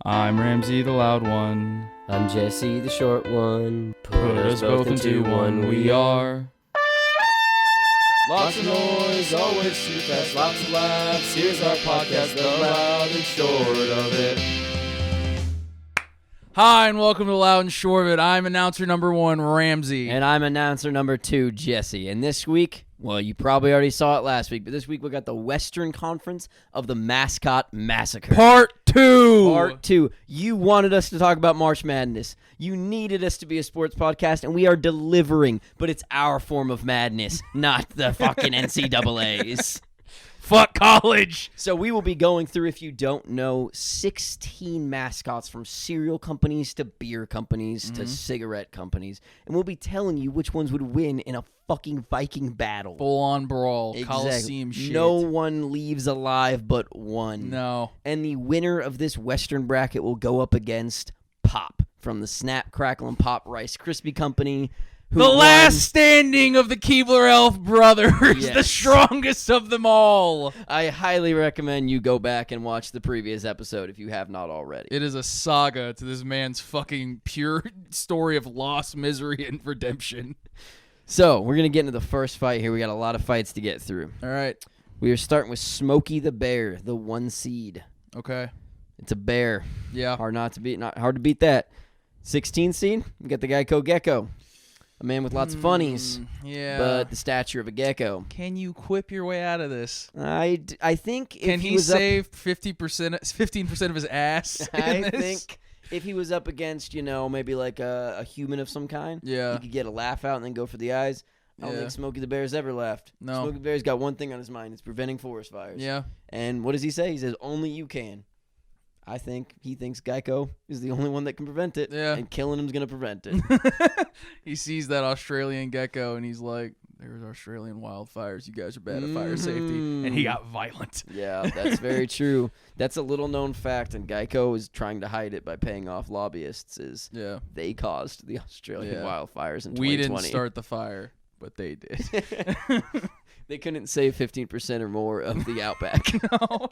I'm Ramsey, the loud one. I'm Jesse, the short one. Put us both into one, we are. Lots of noise, always too fast, lots of laughs. Here's our podcast, the loud and short of it. Hi, and welcome to Loud and Short of It. I'm announcer number 1, Ramsey. And I'm announcer number 2, Jesse. And this week, well, you probably already saw it last week, but this week we got the Western Conference of the Mascot Massacre. Part 2. Part 2. You wanted us to talk about March Madness. You needed us to be a sports podcast, and we are delivering. But it's our form of madness, not the fucking NCAA's. Fuck college. So we will be going through, if you don't know, 16 mascots from cereal companies to beer companies to cigarette companies. And we'll be telling you which ones would win in a fucking Viking battle. Full-on brawl. Exactly. Coliseum shit. No one leaves alive but one. No. And the winner of this Western bracket will go up against Pop from the Snap, Crackle, and Pop Rice Krispie Company. The last standing of the Keebler Elf brothers, Yes. the strongest of them all. I highly recommend you go back and watch the previous episode if you have not already. It is a saga to this man's fucking pure story of loss, misery, and redemption. So, we're going to get into the first fight here. We got a lot of fights to get through. All right. We are starting with Smokey the Bear, the 1 seed. Okay. It's a bear. Yeah. Hard to beat that. 16 seed, we got the Geico Gecko. A man with lots of funnies, Yeah. but the stature of a gecko. Can you quip your way out of this? I think if Can he he was save 15% of his ass? I think if he was up against, maybe like a human of some kind, Yeah. he could get a laugh out and then go for the eyes. I don't Yeah. think Smokey the Bear's ever laughed. No. Smokey the Bear's got one thing on his mind. It's preventing forest fires. Yeah. And what does he say? He says, only you can. I think he thinks Geico is the only one that can prevent it. Yeah. And killing him's going to prevent it. He sees that Australian gecko and he's like, there's Australian wildfires. You guys are bad at fire safety. And he got violent. Yeah, that's very true. That's a little known fact, and Geico is trying to hide it by paying off lobbyists. Yeah. They caused the Australian wildfires in 2020. We didn't start the fire, but they did. They couldn't save 15% or more of the outback. No.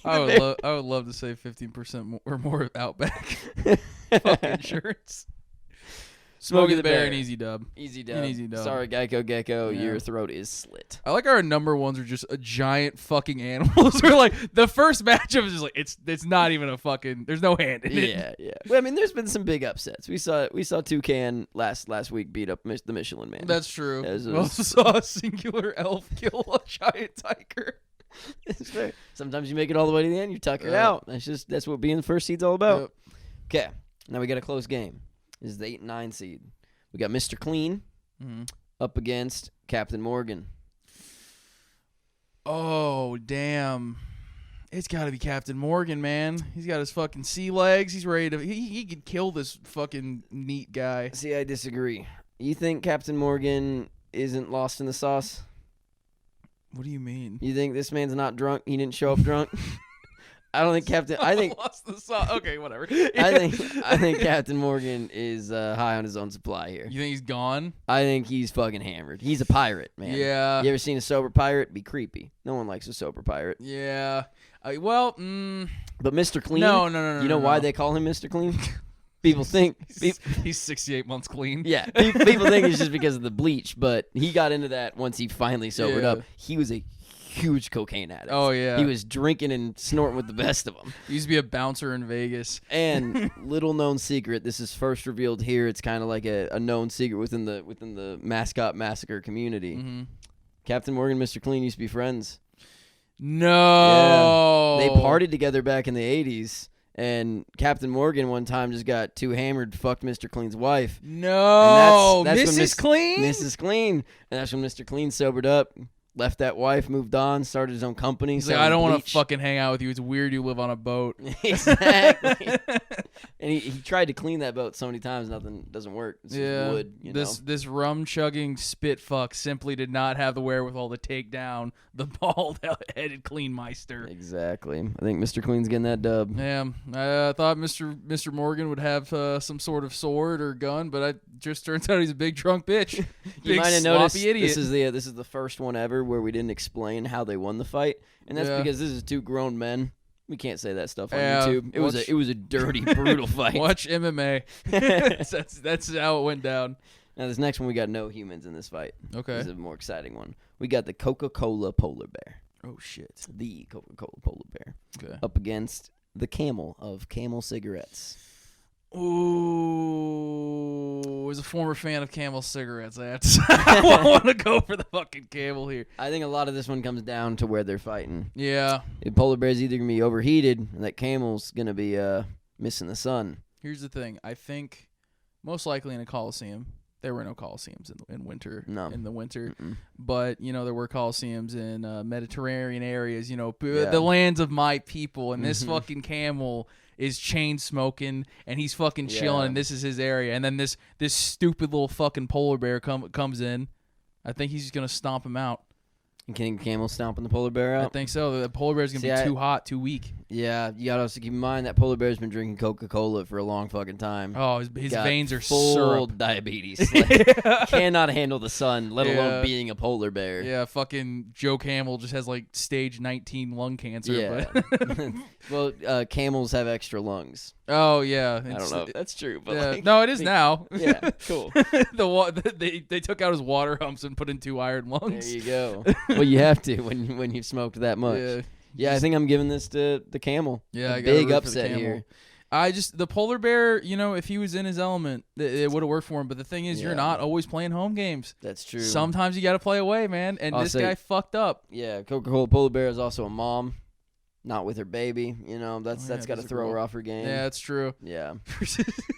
I would love to save 15% or more of Outback. Fuck insurance. Smokey the Bear, an easy dub. Easy dub. An easy dub. Sorry, Geico Gecko, Yeah. your throat is slit. I like our number ones are just a giant fucking animals. We're like, the first matchup is just like, it's not even a fucking, there's no hand in it. Yeah. Well, I mean, there's been some big upsets. We saw Toucan last week beat up the Michelin Man. That's true. That We also saw a singular elf kill a giant tiger. It's fair. Sometimes you make it all the way to the end, you tuck it out. That's what being the first seed's all about. Yep. Okay, now we got a close game. This is the 8 and 9 seed. We got Mr. Clean up against Captain Morgan. Oh, damn. It's got to be Captain Morgan, man. He's got his fucking sea legs. He's ready to... He could kill this fucking neat guy. See, I disagree. You think Captain Morgan isn't lost in the sauce? What do you mean? You think this man's not drunk? He didn't show up drunk? I don't think Captain... I think... Lost the sauce. Okay, whatever. I think Captain Morgan is high on his own supply here. You think he's gone? I think he's fucking hammered. He's a pirate, man. Yeah. You ever seen a sober pirate? Be creepy. No one likes a sober pirate. Yeah. But Mr. Clean? No. You know why they call him Mr. Clean? People think... He's 68 months clean. Yeah. People think it's just because of the bleach, but he got into that once he finally sobered up. He was a huge cocaine addict. Oh, yeah. He was drinking and snorting with the best of them. He used to be a bouncer in Vegas. And little known secret, this is first revealed here. It's kind of like a known secret within the Mascot Massacre community. Mm-hmm. Captain Morgan and Mr. Clean used to be friends. No. Yeah. They partied together back in the 80s. And Captain Morgan one time just got too hammered, fucked Mr. Clean's wife. No. And that's Mrs. Clean? Mrs. Clean. And that's when Mr. Clean sobered up, left that wife, moved on, started his own company. He's like, I don't want to fucking hang out with you. It's weird you live on a boat. Exactly. And he tried to clean that boat so many times, nothing doesn't work. It's wood, This rum chugging spit fuck simply did not have the wherewithal to take down the bald headed Cleanmeister. Exactly. I think Mr. Clean's getting that dub. Yeah, I thought Mr. Morgan would have some sort of sword or gun, but it just turns out he's a big drunk bitch. You Big might have noticed idiot. this is the first one ever where we didn't explain how they won the fight, and that's because this is two grown men We can't say that stuff on Yeah, YouTube. It was a dirty, brutal fight. Watch MMA. that's how it went down. Now, this next one, we got no humans in this fight. Okay. This is a more exciting one. We got the Coca-Cola polar bear. Oh, shit. The Coca-Cola polar bear. Okay. Up against the Camel of Camel cigarettes. Ooh, as a former fan of Camel cigarettes, I have to say, I want to go for the fucking Camel here. I think a lot of this one comes down to where they're fighting. Yeah. The polar bear's either going to be overheated, and that Camel's going to be missing the sun. Here's the thing. I think most likely in a Coliseum. There were no Coliseums in winter. No. In the winter. Mm-mm. But, there were Coliseums in Mediterranean areas, Yeah. the lands of my people. And this fucking Camel is chain smoking, and he's fucking chilling, Yeah. and this is his area. And then this stupid little fucking polar bear comes in. I think he's just going to stomp him out. And can Camel stomping the polar bear I out? think so. The polar bear's going to be too hot, too weak. Yeah, you got to also keep in mind that polar bear's been drinking Coca-Cola for a long fucking time. Oh, his veins are full syrup. diabetes. Like, cannot handle the sun, let alone being a polar bear. Yeah, fucking Joe Camel just has like stage 19 lung cancer. Yeah. But Well, camels have extra lungs. oh yeah, I don't know if that's true, but Yeah. like, No, it is now. Yeah, cool. They took out his water humps and put in 2 iron There lungs. you go. Well, you have to when you've smoked that much. Yeah, I think I'm giving this to the camel. yeah. A I gotta big root for the upset Camel. here. The polar bear, if he was in his element, it would have worked for him. But the thing is, Yeah. you're not always playing home games. That's true. Sometimes you got to play away, man. And this guy fucked up. Yeah, Coca-Cola polar bear is also a mom, not with her baby. That's yeah, got to that's a throw her girl. off her game. Yeah, that's true. Yeah.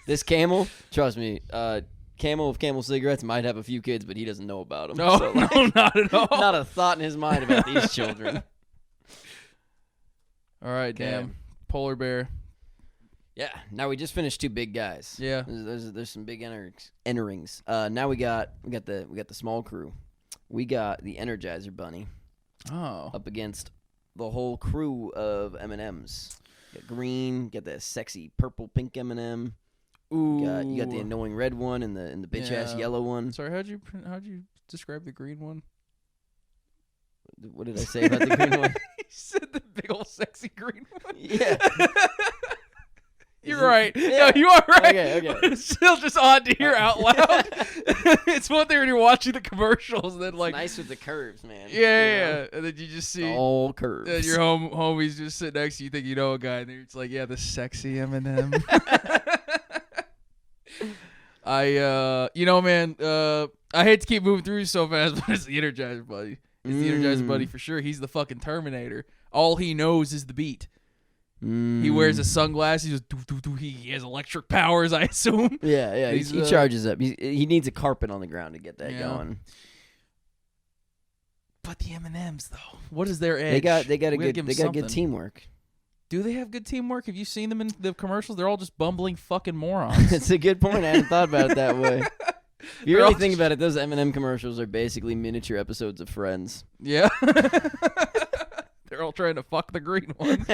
This camel, trust me, Camel of Camel cigarettes might have a few kids, but he doesn't know about them. No, So, like, no, not at all. not a thought in his mind about these children. All right, Okay. damn. Polar bear. Yeah. Now we just finished 2 big guys. Yeah. There's some big enterings. Now we got the small crew. We got the Energizer Bunny Oh. up against the whole crew of M&Ms. Got green, got the sexy purple pink M&M. Ooh. You got the annoying red one and the bitch ass Yeah. yellow one. Sorry, how'd you describe the green one? What did I say about the green one? You said the big old sexy green one. Yeah. You're right. Yeah. No, you are right. Okay. But it's still just odd to hear out loud. It's one thing when you're watching the commercials, and then It's like, nice with the curves, man. yeah, and then you just see All curves. your homies just sit next to you, think you know a guy, and it's like, yeah, the sexy M&M. Man, I hate to keep moving through so fast, but it's the Energizer Bunny. It's the Energizer Bunny for sure. He's the fucking Terminator. All he knows is the beat. He wears his sunglasses. He goes, doo, doo, doo. He has electric powers, I assume. Yeah. He's, He charges up. He needs a carpet on the ground to get that Yeah. going. But the M&Ms, though, what is their edge? They got We gotta give 'em good something. teamwork. Do they have good teamwork? Have you seen them in the commercials? They're all just bumbling fucking morons. It's a good point. I hadn't thought about it that way. If you They're really all think just- about it, those M&M commercials are basically miniature episodes of Friends. Yeah. They're all trying to fuck the green one.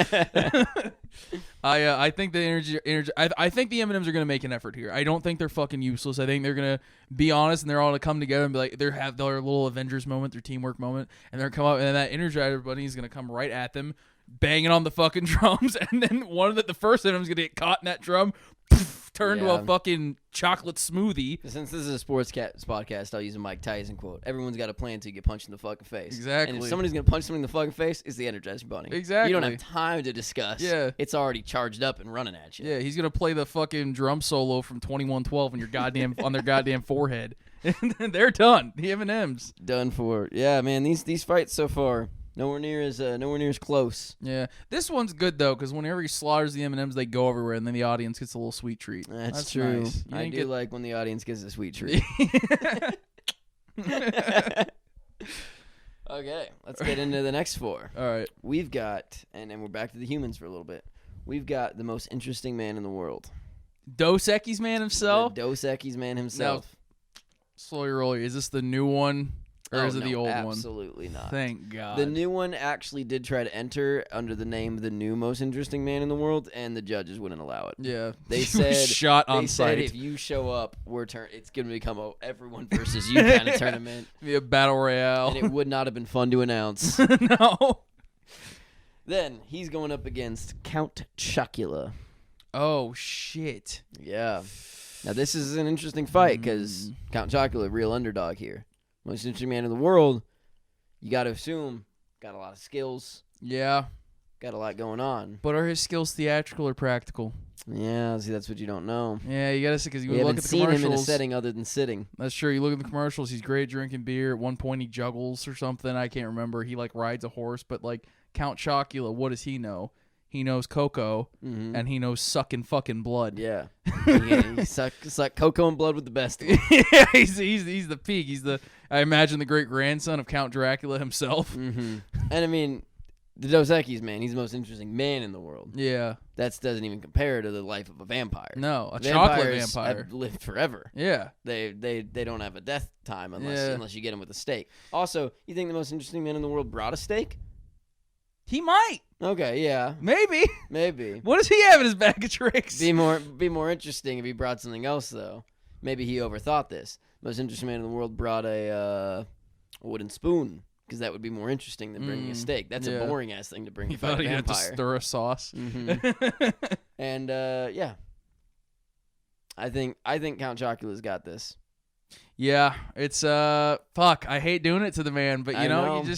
I think the energy. I think the M&Ms are gonna make an effort here. I don't think they're fucking useless. I think they're gonna be honest and they're all gonna come together and be like, they have their little Avengers moment, their teamwork moment, and they're come up and then that Energizer Bunny is gonna come right at them, banging on the fucking drums, and then the first of them is gonna get caught in that drum, turn to a Yeah. fucking chocolate smoothie. Since this is a sports podcast, I'll use a Mike Tyson quote. Everyone's got a plan to get punched in the fucking face. Exactly. And if somebody's going to punch someone in the fucking face, it's the Energizer Bunny. Exactly. You don't have time to discuss. Yeah. It's already charged up and running at you. Yeah, he's gonna play the fucking drum solo from 2112 on your goddamn on their goddamn forehead, and then they're done. The M&Ms. Done for. Yeah, man, these fights so far, nowhere near as close. Yeah, this one's good though because whenever he slaughters the M&Ms, they go everywhere, and then the audience gets a little sweet treat. That's true. Nice. You I didn't do get- like when the audience gets a sweet treat. Okay, let's get into the next 4. All right. We've got, and then we're back to the humans for a little bit. We've got the most interesting man in the world. Dos Equis man himself. The Dos Equis man himself. Slowly rolling. Is this the new one or is it the old one? Absolutely not. Thank God. The new one actually did try to enter under the name the new most interesting man in the world, and the judges wouldn't allow it. Yeah. They He said was shot on They said sight. if you show up, it's going to become a everyone versus you kind of tournament, Be a battle royale. and it would not have been fun to announce. No. Then he's going up against Count Chocula. Oh, shit. Yeah. Now, this is an interesting fight because Count Chocula, real underdog here. Most interesting man in the world. You got to assume, got a lot of skills. Yeah. Got a lot going on. But are his skills theatrical or practical? Yeah, see, that's what you don't know. Yeah, you got to see, because you We look haven't at the seen commercials. him in a setting other than sitting. That's true. You look at the commercials, he's great drinking beer. At one point, he juggles or something. I can't remember. He, like, rides a horse. But, like, Count Chocula, what does he know? He knows cocoa, and he knows sucking fucking blood. Yeah. He suck cocoa and blood with the best of them. Yeah, he's the peak. He's the, I imagine, the great-grandson of Count Dracula himself. And, I mean, the Dos Equis, man, he's the most interesting man in the world. Yeah. That doesn't even compare to the life of a vampire. No, a chocolate Vampires vampire. have lived forever. Yeah. They don't have a death time unless you get them with a steak. Also, you think the most interesting man in the world brought a steak? He might. Okay, yeah. Maybe. Maybe. What does he have in his bag of tricks? Be more interesting if he brought something else, though. Maybe he overthought this. Most interesting man in the world brought a wooden spoon, because that would be more interesting than bringing a steak. That's a boring-ass thing to bring He to fight thought a he had to vampire. stir a sauce. And, yeah. I think Count Chocula's got this. Yeah, it's fuck. I hate doing it to the man, but you know, know.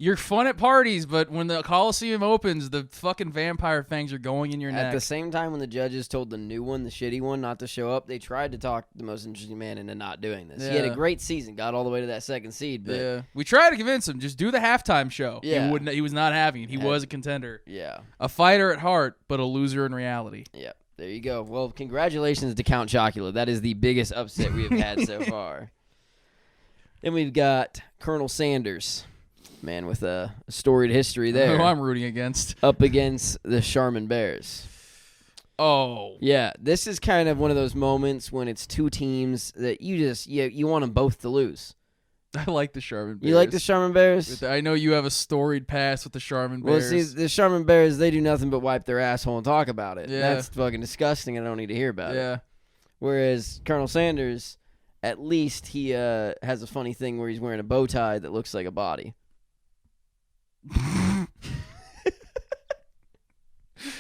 you're fun at parties, but when the Coliseum opens, the fucking vampire fangs are going in your neck. At the same time, when the judges told the new one, the shitty one, not to show up, they tried to talk the most interesting man into not doing this. He had a great season, got all the way to that second seed, but yeah, we tried to convince him just do the halftime show. Yeah. He was not having it. He was a contender. Yeah. A fighter at heart, but a loser in reality. Yep. There you go. Well, congratulations to Count Chocula. That is the biggest upset we have had so far. Then we've got Colonel Sanders, man with a storied history there. Who I'm rooting against. Up against the Charmin Bears. Oh. Yeah, this is kind of one of those moments when it's two teams that you want them both to lose. I like the Charmin Bears. You like the Charmin Bears? I know you have a storied past with the Charmin Well, Bears. see, the Charmin Bears, they do nothing but wipe their asshole and talk about it. Yeah. That's fucking disgusting, and I don't need to hear about it. Yeah. Whereas Colonel Sanders, at least he has a funny thing where he's wearing a bow tie that looks like a body.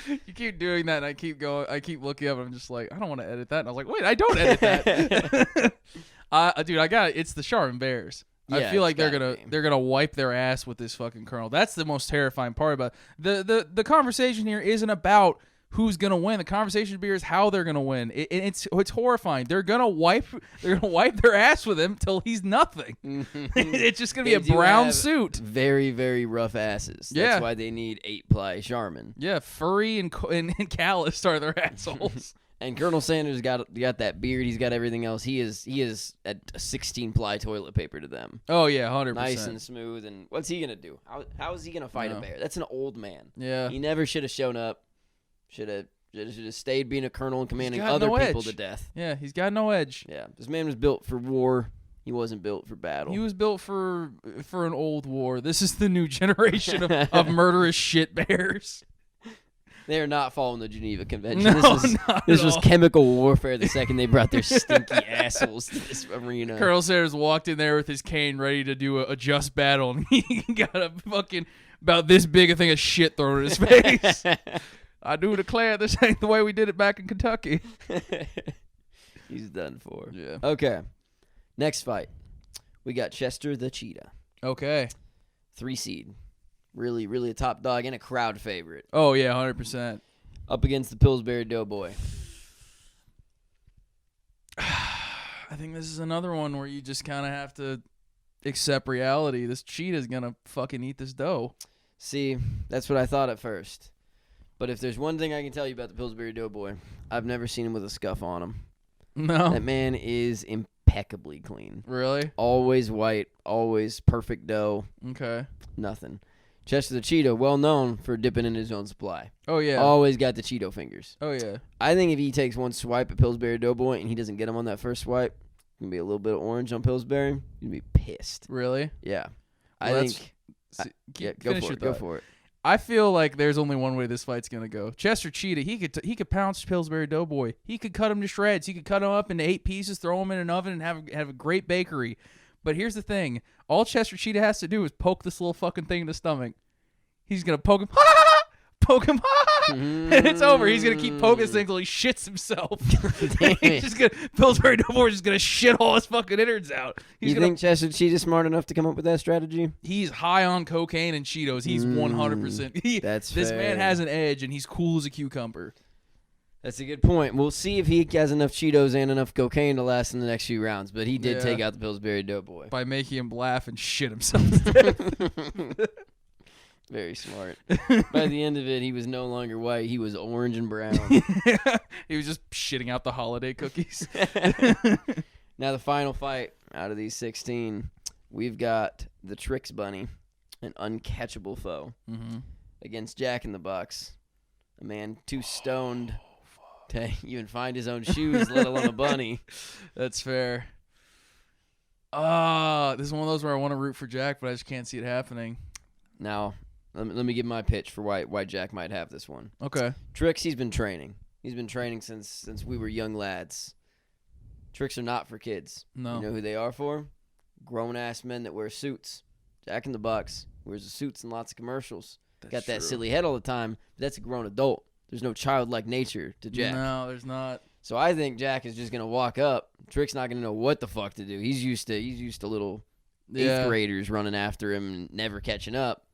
You keep doing that, and I keep looking up, and I'm just like, I don't want to edit that. And I was like, wait, I don't edit that. Dude, I got it. It's the Charmin Bears. I Yeah, feel like it's they're gonna wipe their ass with this fucking Colonel. That's the most terrifying part about it. The conversation here isn't about who's gonna win. The conversation here is how they're gonna win. It's horrifying. They're gonna wipe their ass with him till he's nothing. It's just gonna be a brown suit. Very, very rough asses. Yeah. That's why they need 8-ply Charmin. Yeah, furry and calloused are their assholes. And Colonel Sanders got that beard. He's got everything else. He is a 16-ply toilet paper to them. Oh yeah, 100%. Nice and smooth. And what's he gonna do? How is he gonna fight a bear? That's an old man. Yeah. He never should have shown up. Should have stayed being a colonel and commanding got other no people edge. to death. Yeah, he's got no edge. Yeah, this man was built for war. He wasn't built for battle. He was built for an old war. This is the new generation of murderous shit bears. They are not following the Geneva Convention. No, this was chemical warfare the second they brought their stinky assholes to this arena. Colonel Sanders walked in there with his cane ready to do a just battle, and he got a fucking about this big a thing of shit thrown in his face. I do declare this ain't the way we did it back in Kentucky. He's done for. Yeah. Okay. Next fight. We got Chester the Cheetah. Okay. 3 seed. Really, really a top dog and a crowd favorite. Oh, yeah, 100%. Up against the Pillsbury Doughboy. I think this is another one where you just kind of have to accept reality. This cheetah's going to fucking eat this dough. See, that's what I thought at first. But if there's one thing I can tell you about the Pillsbury Doughboy, I've never seen him with a scuff on him. No. That man is impeccably clean. Really? Always white, always perfect dough, Okay. nothing. Chester the Cheetah, well known for dipping in his own supply. Oh, yeah. Always got the Cheeto fingers. Oh, yeah. I think if he takes one swipe at Pillsbury Doughboy and he doesn't get him on that first swipe, going to be a little bit of orange on Pillsbury. You're going to be pissed. Really? Yeah. Well, I think... Yeah, Go for it. I feel like there's only one way this fight's gonna go. Chester Cheetah, he could pounce Pillsbury Doughboy. He could cut him to shreds. He could cut him up into 8 pieces, throw him in an oven, and have a great bakery. But here's the thing: all Chester Cheetah has to do is poke this little fucking thing in the stomach. He's gonna poke him. Poke him, and it's over. He's gonna keep poking this thing until he shits himself. He's just gonna Pillsbury Doughboy is just gonna shit all his fucking innards out. You think Chester Cheetah's smart enough to come up with that strategy? He's high on cocaine and Cheetos. He's 100%. That's this fair. man has an edge, and he's cool as a cucumber. That's a good point. We'll see if he has enough Cheetos and enough cocaine to last in the next few rounds. But he did take out the Pillsbury Doughboy by making him laugh and shit himself. Very smart. By the end of it, he was no longer white. He was orange and brown. He was just shitting out the holiday cookies. Now, the final fight out of these 16, we've got the Trix Bunny, an uncatchable foe, against Jack in the Box, a man too stoned to even find his own shoes, let alone a bunny. That's fair. This is one of those where I want to root for Jack, but I just can't see it happening. Now, let me give my pitch for why Jack might have this one. Okay. Trix, he's been training. He's been training since we were young lads. Tricks are not for kids. No. You know who they are for? Grown-ass men that wear suits. Jack in the Box wears the suits in lots of commercials. Got that silly head all the time, but that's a grown adult. There's no childlike nature to Jack. No, there's not. So I think Jack is just going to walk up. Trick's not going to know what the fuck to do. He's used to little 8th graders running after him and never catching up.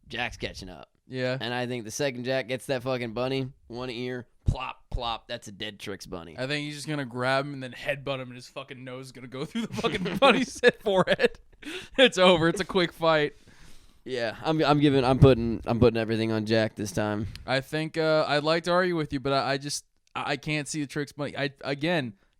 Jack's catching up. Yeah. And I think the second Jack gets that fucking bunny, one ear, plop, plop, that's a dead Trix bunny. I think he's just going to grab him and then headbutt him, and his fucking nose is going to go through the fucking bunny's forehead. It's over. It's a quick fight. Yeah, I'm putting everything on Jack this time. I think I'd like to argue with you, but I can't see the Trix bunny.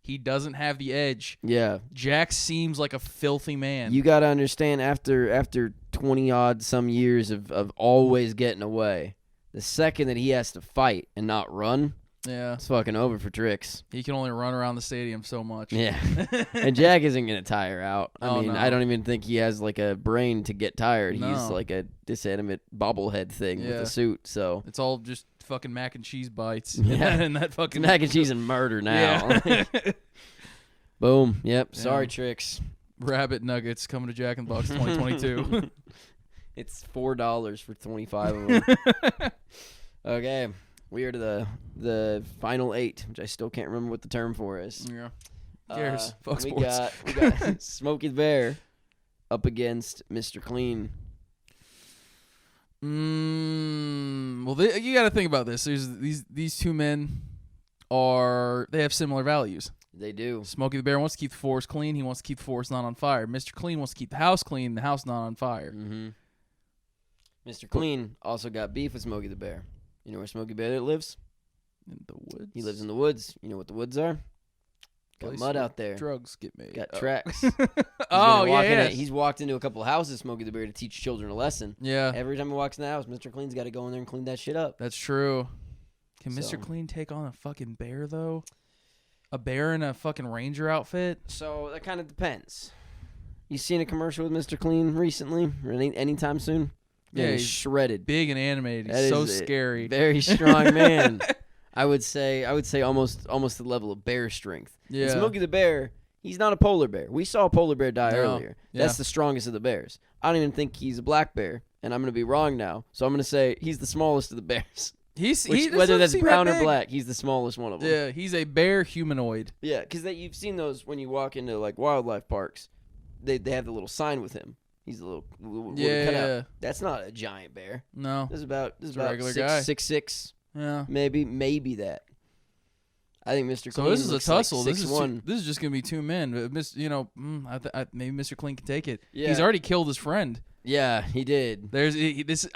He doesn't have the edge. Yeah. Jack seems like a filthy man. You got to understand, after 20-odd some years of always getting away, the second that he has to fight and not run, it's fucking over for Trix. He can only run around the stadium so much. Yeah. And Jack isn't going to tire out. I mean, no. I don't even think he has like a brain to get tired. No. He's like a disanimate bobblehead thing with a suit. So it's all just fucking mac and cheese bites. Yeah. And that fucking mac and cheese and murder now. Yeah. Boom. Yep. Sorry, Trix. Rabbit nuggets coming to Jack in the Box 2022. It's $4 for 25 of them. Okay. We are to the final 8, which I still can't remember what the term for is. Yeah. Who cares? Fuck we sports. got Smokey the Bear up against Mr. Clean. Well, you got to think about this. There's these two men they have similar values. They do. Smokey the Bear wants to keep the forest clean. He wants to keep the forest not on fire. Mr. Clean wants to keep the house clean. The house not on fire. Mm-hmm. Mr. Clean also got beef with Smokey the Bear. You know where Smokey Bear lives? In the woods. He lives in the woods. You know what the woods are? Got Place mud where out there. Drugs get made. Got tracks. He's walked into a couple of houses, Smokey the Bear, to teach children a lesson. Yeah. Every time he walks in the house, Mr. Clean's got to go in there and clean that shit up. That's true. Can Mr. Clean take on a fucking bear, though? A bear in a fucking ranger outfit? So that kind of depends. You seen a commercial with Mr. Clean recently? Or anytime soon? Yeah, he's shredded. Big and animated. He's so scary. Very strong man. I would say almost the level of bear strength. Yeah. And Smokey the Bear, he's not a polar bear. We saw a polar bear die earlier. Yeah. That's the strongest of the bears. I don't even think he's a black bear, and I'm going to be wrong now. So I'm going to say he's the smallest of the bears. Whether that's brown or black, he's the smallest one of them. Yeah, he's a bear humanoid. Yeah, because you've seen those when you walk into like wildlife parks. They have the little sign with him. He's a little wooden cutout. That's not a giant bear. No. This is about a regular guy. 6'6". Yeah. Maybe that. I think Mr. Clean. So this is a tussle. Like this is just gonna be two men. Maybe Mr. Clean can take it. Yeah. He's already killed his friend. Yeah, he did. This is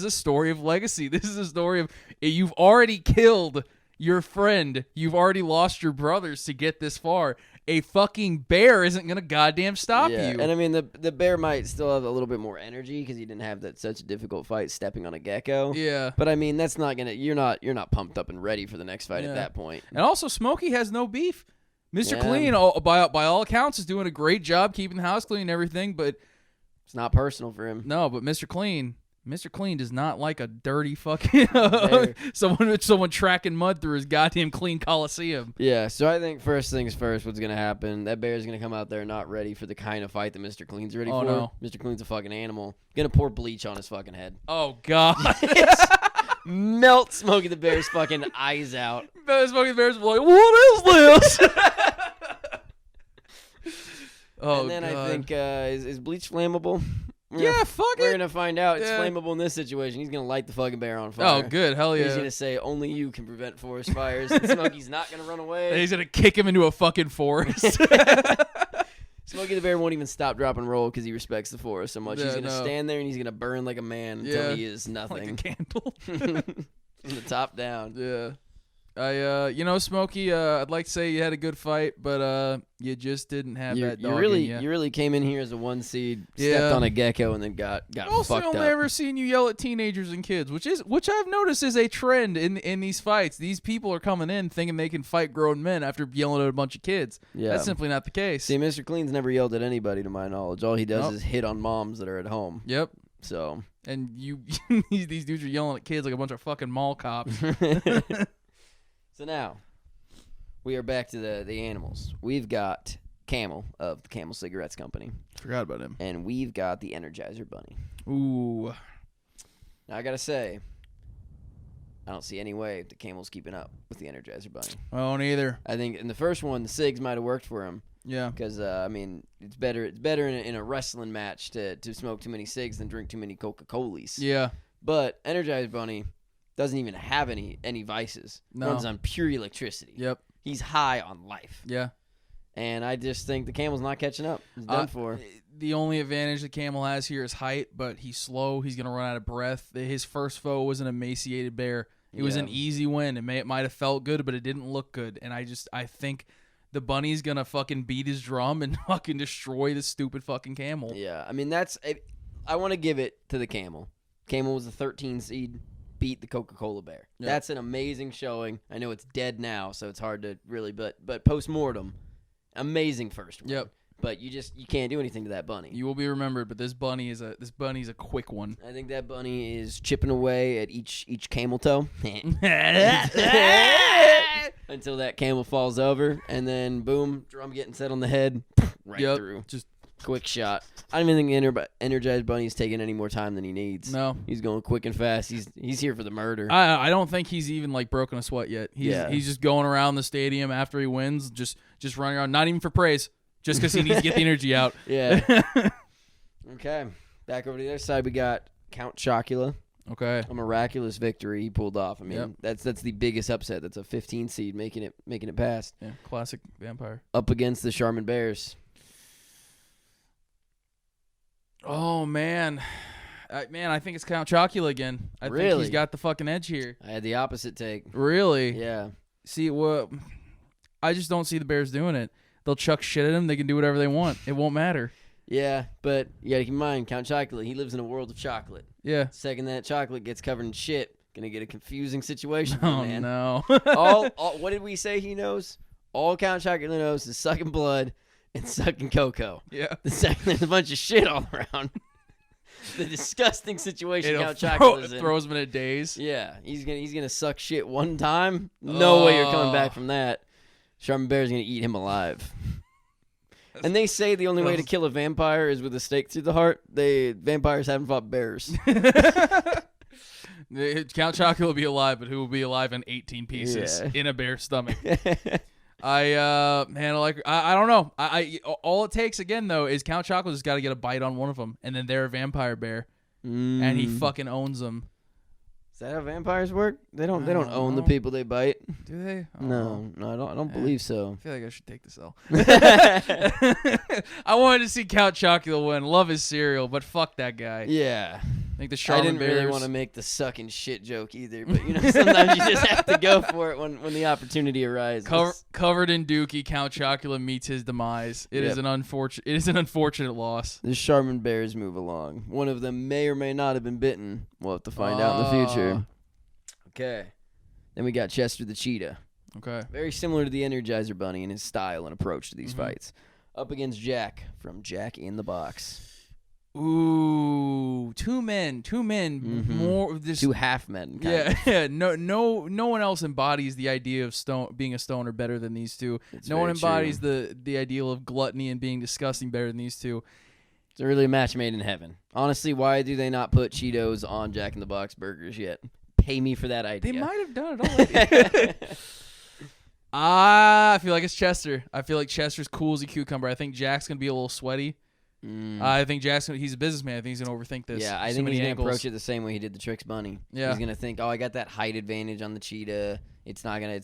a story of legacy. This is a story of you've already killed your friend. You've already lost your brothers to get this far. A fucking bear isn't gonna goddamn stop you. And I mean the bear might still have a little bit more energy because he didn't have such a difficult fight stepping on a gecko. Yeah. But I mean that's not gonna. You're not pumped up and ready for the next fight at that point. And also Smokey has no beef. Mr. Yeah. Clean, by all accounts, is doing a great job keeping the house clean and everything, but it's not personal for him. No, but Mr. Clean Mr. Clean does not like a dirty fucking someone tracking mud through his goddamn clean coliseum. Yeah, so I think first things first, what's going to happen, that bear's going to come out there not ready for the kind of fight that Mr. Clean's ready for. No. Mr. Clean's a fucking animal. Going to pour bleach on his fucking head. Oh, God. Melt Smokey the Bear's fucking eyes out. Smokey the Bear's like, what is this? Oh, and then God. I think, is bleach flammable? Fuck it. We're going to find out. It's flammable in this situation. He's going to light the fucking bear on fire. Oh, good. Hell yeah. He's going to say, only you can prevent forest fires. And Smokey's not going to run away. And he's going to kick him into a fucking forest. Smokey the Bear won't even stop, drop, and roll because he respects the forest so much. Yeah, he's going to stand there and he's going to burn like a man until he is nothing. Like a candle. From the top down. Yeah. Smokey, I'd like to say you had a good fight, but you just didn't have that dog in ya. You really came in here as a 1 seed, stepped on a gecko, and then got also fucked up. only ever seen you yell at teenagers and kids, which I've noticed is a trend in these fights. These people are coming in thinking they can fight grown men after yelling at a bunch of kids. Yeah. That's simply not the case. See, Mr. Clean's never yelled at anybody, to my knowledge. All he does is hit on moms that are at home. Yep. So. And these dudes are yelling at kids like a bunch of fucking mall cops. So now, we are back to the animals. We've got Camel of the Camel Cigarettes Company. Forgot about him. And we've got the Energizer Bunny. Ooh. Now, I got to say, I don't see any way the Camel's keeping up with the Energizer Bunny. I don't either. I think in the first one, the cigs might have worked for him. Yeah. Because, it's better in a wrestling match to smoke too many cigs than drink too many Coca-Colas. Yeah. But Energizer Bunny doesn't even have any vices. No. Runs on pure electricity. Yep. He's high on life. Yeah. And I just think the Camel's not catching up. He's done for. The only advantage the Camel has here is height, but he's slow. He's going to run out of breath. His first foe was an emaciated bear. It was an easy win. It might have felt good, but it didn't look good. And I think the Bunny's going to fucking beat his drum and fucking destroy the stupid fucking Camel. Yeah. I mean, I want to give it to the Camel. Camel was a 13 seed. Beat the Coca-Cola bear. Yep. That's an amazing showing. I know it's dead now, so it's hard to really, but post-mortem, amazing first win. Yep. But you can't do anything to that bunny. You will be remembered, but this bunny's a quick one. I think that bunny is chipping away at each camel toe until that camel falls over, and then boom, drum getting set on the head, right through. Just quick shot. I don't even think Energized Bunny's taking any more time than he needs. No. He's going quick and fast. He's here for the murder. I don't think he's even like broken a sweat yet. He's just going around the stadium after he wins, just running around, not even for praise, just because he needs to get the energy out. Yeah. Okay. Back over to the other side, we got Count Chocula. Okay. A miraculous victory he pulled off. I mean, that's the biggest upset. That's a 15 seed making it past. Yeah. Classic vampire. Up against the Charmin Bears. Oh, man. I think it's Count Chocula again. I think he's got the fucking edge here. I had the opposite take. Really? Yeah. See, I just don't see the Bears doing it. They'll chuck shit at him. They can do whatever they want. It won't matter. Yeah, but you got to keep in mind, Count Chocula, he lives in a world of chocolate. Yeah. Second that chocolate gets covered in shit, going to get a confusing situation. Oh, man. no. all, what did we say he knows? All Count Chocula knows is sucking blood and sucking cocoa. Yeah. The second there's a bunch of shit all around. The disgusting situation Count Chocula's in. Throws him in a daze. Yeah. He's gonna suck shit one time. No way you're coming back from that. Charmin Bear's gonna eat him alive. And they say the only way to kill a vampire is with a stake through the heart. Vampires haven't fought bears. Count Chocula will be alive, but who will be alive in 18 pieces in a bear's stomach? I don't know. All it takes again though is Count Chocula just got to get a bite on one of them, and then they're a vampire bear, and he fucking owns them. Is that how vampires work? They don't own the people they bite. Do they? No, I don't believe so. I feel like I should take this L. I wanted to see Count Chocula win. Love his cereal, but fuck that guy. Yeah. I think the Charmin I didn't Bears, really want to make the sucking shit joke either, but sometimes you just have to go for it when the opportunity arises. Covered in dookie, Count Chocula meets his demise. It is an unfortunate loss. The Charmin Bears move along. One of them may or may not have been bitten. We'll have to find out in the future. Okay. Then we got Chester the Cheetah. Okay. Very similar to the Energizer Bunny in his style and approach to these fights. Up against Jack from Jack in the Box. Ooh, two men, more just 2 half men. Kind of. yeah. No one else embodies the idea of being a stoner better than these two. It's no one very embodies true. the ideal of gluttony and being disgusting better than these two. It's really a match made in heaven. Honestly, why do they not put Cheetos on Jack in the Box burgers yet? Pay me for that idea. They might have done it already. I feel like it's Chester. I feel like Chester's cool as a cucumber. I think Jack's gonna be a little sweaty. I think he's a businessman. I think he's going to overthink this. Yeah, I think he's going to approach it the same way he did the Trix Bunny. Yeah. He's going to think, I got that height advantage on the Cheetah. It's not gonna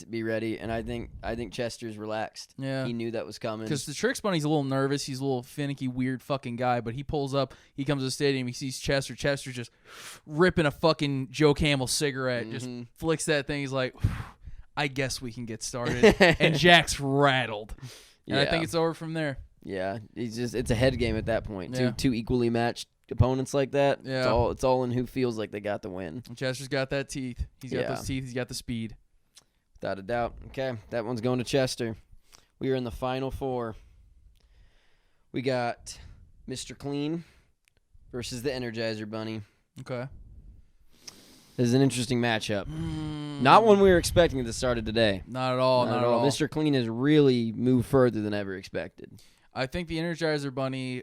be ready. And I think Chester's relaxed. Yeah. He knew that was coming. Because the Trix Bunny's a little nervous. He's a little finicky, weird fucking guy. But he pulls up. He comes to the stadium. He sees Chester. Chester's just ripping a fucking Joe Camel cigarette. Just flicks that thing. He's like, I guess we can get started. And Jack's rattled. And I think it's over from there. Yeah, it's a head game at that point. Yeah. Two equally matched opponents like that. Yeah. It's all in who feels like they got the win. And Chester's got that teeth. He's got those teeth. He's got the speed. Without a doubt. Okay, that one's going to Chester. We are in the final 4. We got Mr. Clean versus the Energizer Bunny. Okay. This is an interesting matchup. Not one we were expecting at the start of today. Not at all. Not at all. Mr. Clean has really moved further than ever expected. I think the Energizer Bunny,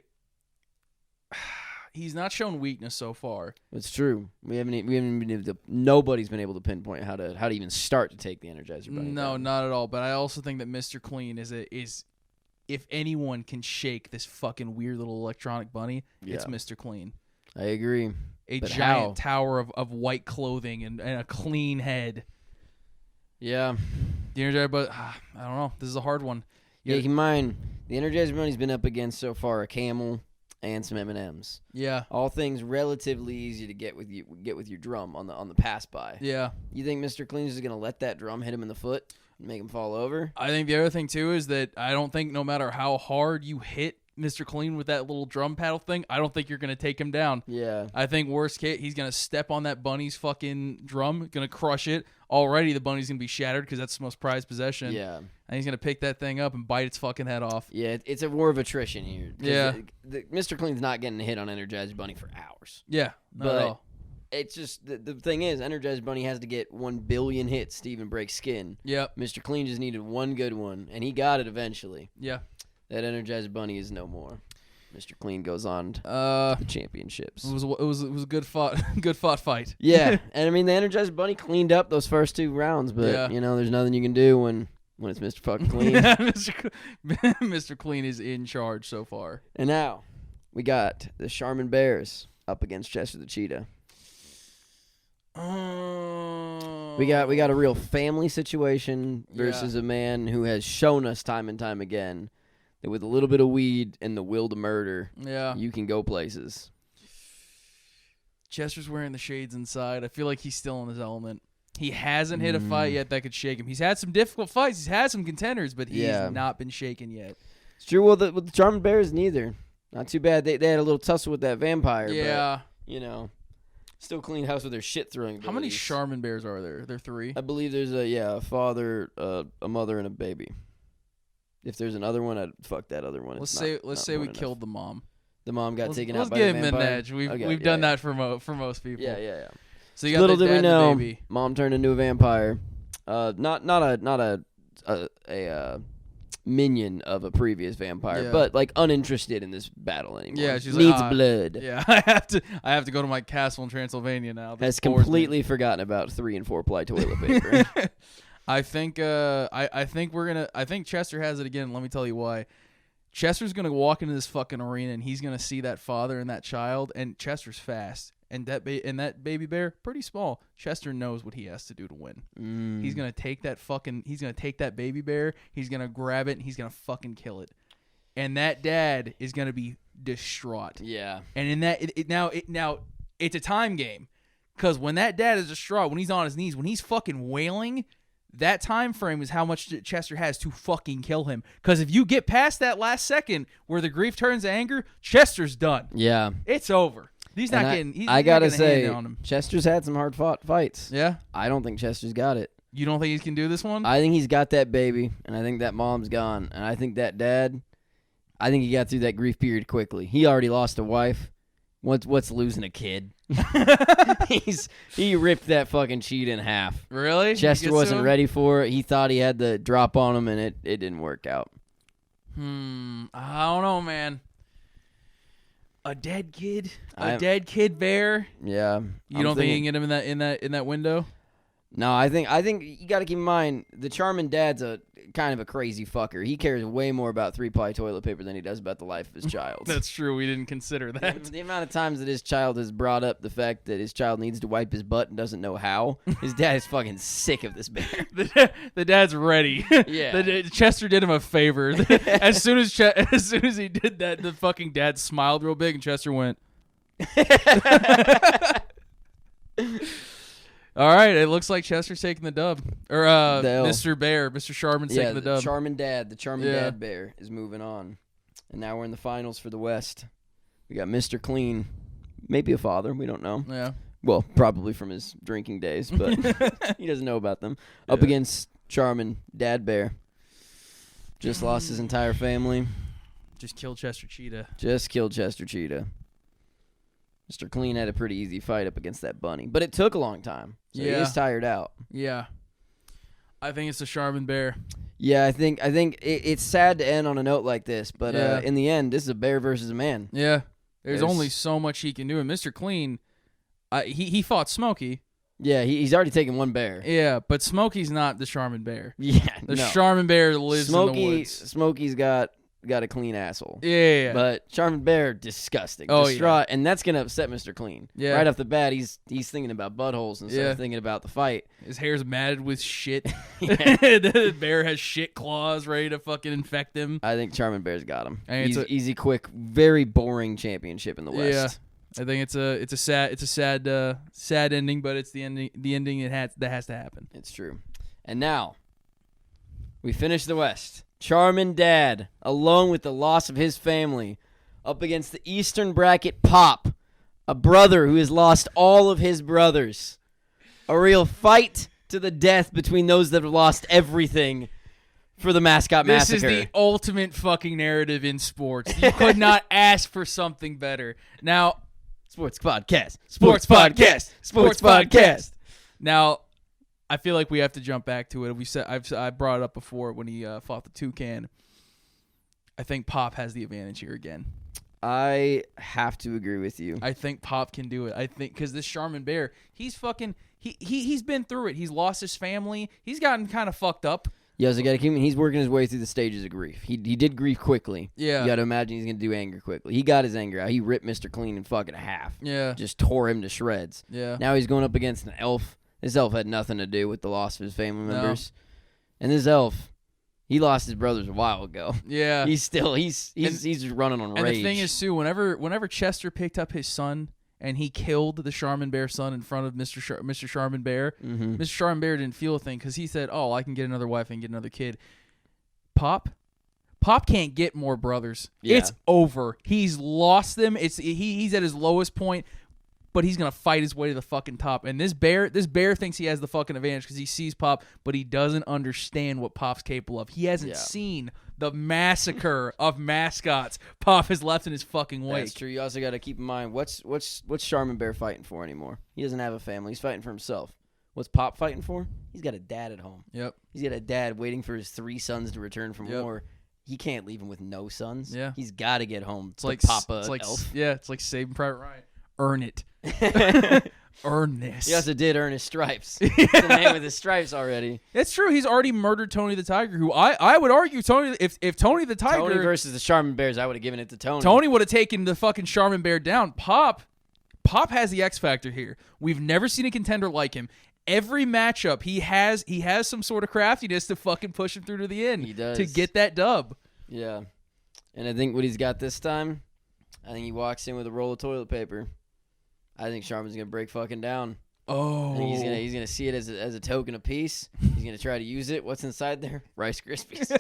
he's not shown weakness so far. It's true. We haven't been able to. Nobody's been able to pinpoint how to even start to take the Energizer Bunny. No, not at all. But I also think that Mr. Clean is if anyone can shake this fucking weird little electronic bunny, it's Mr. Clean. I agree. A giant tower of white clothing and a clean head. Yeah. The Energizer Bunny, I don't know. This is a hard one. Yeah, keep in mind, the Energizer Bunny's been up against so far a camel and some M&Ms. Yeah. All things relatively easy to get with your drum on the pass by. Yeah. You think Mr. Clean is going to let that drum hit him in the foot and make him fall over? I think the other thing too is that I don't think no matter how hard you hit Mr. Clean with that little drum paddle thing, I don't think you're going to take him down. Yeah. I think worst case, he's going to step on that bunny's fucking drum, going to crush it. Already the bunny's going to be shattered because that's the most prized possession. Yeah. And he's going to pick that thing up and bite its fucking head off. Yeah, it's a war of attrition here. Yeah. Mr. Clean's not getting a hit on Energizer Bunny for hours. Yeah, not at all. It's just, the thing is, Energizer Bunny has to get 1 billion hits to even break skin. Yep. Mr. Clean just needed one good one, and he got it eventually. Yeah. That Energizer Bunny is no more. Mr. Clean goes on to the championships. It was a good fought fight. Yeah, and I mean the Energizer Bunny cleaned up those first 2 rounds, but there's nothing you can do when it's Mr. fucking Clean. Mr. Clean is in charge so far. And now we got the Charmin Bears up against Chester the Cheetah. We got a real family situation versus a man who has shown us time and time again that with a little bit of weed and the will to murder, you can go places. Chester's wearing the shades inside. I feel like he's still in his element. He hasn't hit a fight yet that could shake him. He's had some difficult fights. He's had some contenders, but he's not been shaken yet. It's true. Well, with the Charmin Bears, neither. Not too bad. They had a little tussle with that vampire. Yeah. But, still clean house with their shit throwing abilities. How many Charmin Bears are there? There are 3? I believe there's a father, a mother, and a baby. If there's another one, I'd fuck that other one. Let's say we killed the mom. The mom got taken out by the vampire. Let's give him an edge. We've done that for most people. Yeah. So you got little the did dad we know, and the baby. Mom turned into a vampire. Not a minion of a previous vampire, but like uninterested in this battle anymore. Yeah, she's needs like, blood. Yeah, I have to go to my castle in Transylvania now. Has completely forgotten about 3 and 4 ply toilet paper. I think Chester has it again. Let me tell you why. Chester's gonna walk into this fucking arena and he's gonna see that father and that child, and Chester's fast, and that baby bear pretty small. Chester knows what he has to do to win. He's gonna take that baby bear. He's gonna grab it and he's gonna fucking kill it, and that dad is gonna be distraught. Yeah, and in that now it's a time game, because when that dad is distraught, when he's on his knees, when he's fucking wailing. That time frame is how much Chester has to fucking kill him. Because if you get past that last second where the grief turns to anger, Chester's done. Yeah. It's over. He's not getting I gotta say, on him. Chester's had some hard fought fights. Yeah? I don't think Chester's got it. You don't think he can do this one? I think he's got that baby, and I think that mom's gone. And I think that dad, I think he got through that grief period quickly. He already lost a wife. What's losing a kid? He ripped that fucking Cheetah in half. Really? Chester wasn't ready for it. He thought he had the drop on him, and it didn't work out. I don't know, man. A dead kid, dead kid bear. Yeah. You don't think you can get him in that window? No, I think you got to keep in mind the Charmin dad's a kind of a crazy fucker. He cares way more about 3-ply toilet paper than he does about the life of his child. That's true. We didn't consider that. The amount of times that his child has brought up the fact that his child needs to wipe his butt and doesn't know how, his dad is fucking sick of this bear. The dad's ready. Yeah. Chester did him a favor. As soon as he did that, the fucking dad smiled real big, and Chester went. All right, it looks like Chester's taking the dub. Or Mr. Sharman's taking the dub. The Charmin dad bear is moving on. And now we're in the finals for the West. We got Mr. Clean, maybe a father, we don't know. Yeah. Well, probably from his drinking days, but he doesn't know about them. Yeah. Up against Charmin dad bear. Just lost his entire family. Just killed Chester Cheetah. Mr. Clean had a pretty easy fight up against that bunny, but it took a long time. So he is tired out. Yeah. I think it's the Charmin bear. Yeah, I think it's sad to end on a note like this, but in the end, this is a bear versus a man. Yeah. There's only so much he can do. And Mr. Clean, he fought Smokey. Yeah, he's already taken one bear. Yeah, but Smokey's not the Charmin bear. Yeah, the Charmin bear lives in the woods. Smokey's got a clean asshole. Yeah. But Charmin bear, disgusting. Distraught, and that's going to upset Mr. Clean. Yeah. Right off the bat, he's thinking about buttholes instead of thinking about the fight. His hair's matted with shit. The bear has shit claws ready to fucking infect him. I think Charmin bear's got him. Easy, quick, very boring championship in the West. Yeah. I think it's a sad ending, but it's the ending that has to happen. It's true. And now we finish the West. Charmin dad, along with the loss of his family, up against the Eastern bracket Pop, a brother who has lost all of his brothers. A real fight to the death between those that have lost everything for the Mascot Massacre. This is the ultimate fucking narrative in sports. You could not ask for something better. Now, Sports podcast. Now, I feel like we have to jump back to it. I brought it up before when he fought the toucan. I think Pop has the advantage here again. I have to agree with you. I think Pop can do it. I think because this Charmin bear, he's fucking he's been through it. He's lost his family. He's gotten kind of fucked up. Yeah, so he's working his way through the stages of grief. He did grief quickly. Yeah. You got to imagine he's going to do anger quickly. He got his anger out. He ripped Mr. Clean in fucking half. Yeah. Just tore him to shreds. Yeah. Now he's going up against an elf. This elf had nothing to do with the loss of his family members. And this elf, he lost his brothers a while ago. Yeah. He's just running on rage. And the thing is, too, whenever Chester picked up his son and he killed the Charmin Bear son in front of Mr. Charmin Bear, Mr. Charmin Bear didn't feel a thing because he said, oh, I can get another wife and get another kid. Pop can't get more brothers. Yeah. It's over. He's lost them. He's at his lowest point. But he's gonna fight his way to the fucking top. And this bear thinks he has the fucking advantage because he sees Pop, but he doesn't understand what Pop's capable of. He hasn't seen the massacre of mascots Pop has left in his fucking wake. That's true. You also got to keep in mind what's Charmin Bear fighting for anymore? He doesn't have a family. He's fighting for himself. What's Pop fighting for? He's got a dad at home. Yep. He's got a dad waiting for his 3 sons to return from war. He can't leave him with no sons. Yeah. He's got to get home. It's like Papa elf. Yeah, it's like Saving Private Ryan. Earn it. Earn this. He also did earn his stripes. He's the name with his stripes already. It's true. He's already murdered Tony the Tiger, who I would argue if Tony the Tiger... Tony versus the Charmin Bears, I would have given it to Tony. Tony would have taken the fucking Charmin Bear down. Pop has the X factor here. We've never seen a contender like him. Every matchup, he has some sort of craftiness to fucking push him through to the end. He does. To get that dub. Yeah. And I think what he's got this time, I think he walks in with a roll of toilet paper. I think Charmin's gonna break fucking down. Oh, I think he's gonna see it as a token of peace. He's gonna try to use it. What's inside there? Rice Krispies.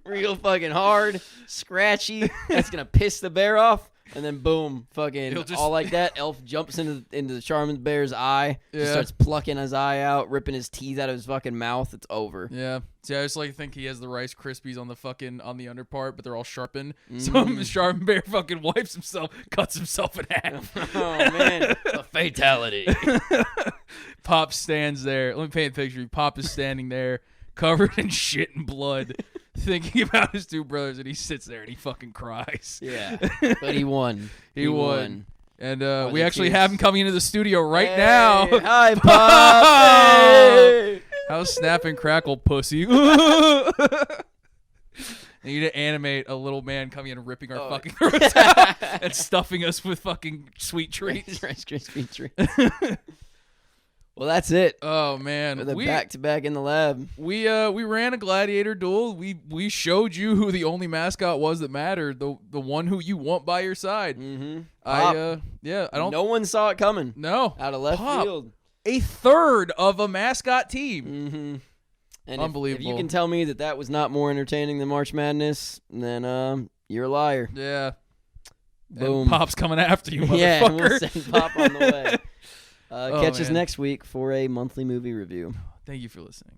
Real fucking hard, scratchy. That's gonna piss the bear off. And then boom, fucking all like that. Elf jumps into the Charmin Bear's eye. Yeah. Just starts plucking his eye out, ripping his teeth out of his fucking mouth. It's over. Yeah. See, I just like think he has the Rice Krispies on the under part, but they're all sharpened. So Charmin Bear fucking wipes himself, cuts himself in half. Oh man, a fatality. Pop stands there. Let me paint a picture. Pop is standing there, covered in shit and blood, thinking about his two brothers, and he sits there and he fucking cries. Yeah, but he won. He won. And we the actually tears. have him coming into the studio right now. Hi, Pop. Hey. How's Snap and Crackle, pussy? I need to animate a little man coming in and ripping our fucking throats out and stuffing us with fucking sweet treats. Rice Krispie treats. Well, that's it. Oh man, The back-to-back in the lab. We ran a gladiator duel. We showed you who the only mascot was that mattered. The one who you want by your side. Mm-hmm. I don't. No one saw it coming. No, Out of left Pop, field. a third of a mascot team. Mm-hmm. And Unbelievable. If you can tell me that was not more entertaining than March Madness, then you're a liar. Yeah. Boom. And Pop's coming after you, motherfucker. Yeah, we'll send Pop on the way. Catch us man. next week for a monthly movie review. Thank you for listening.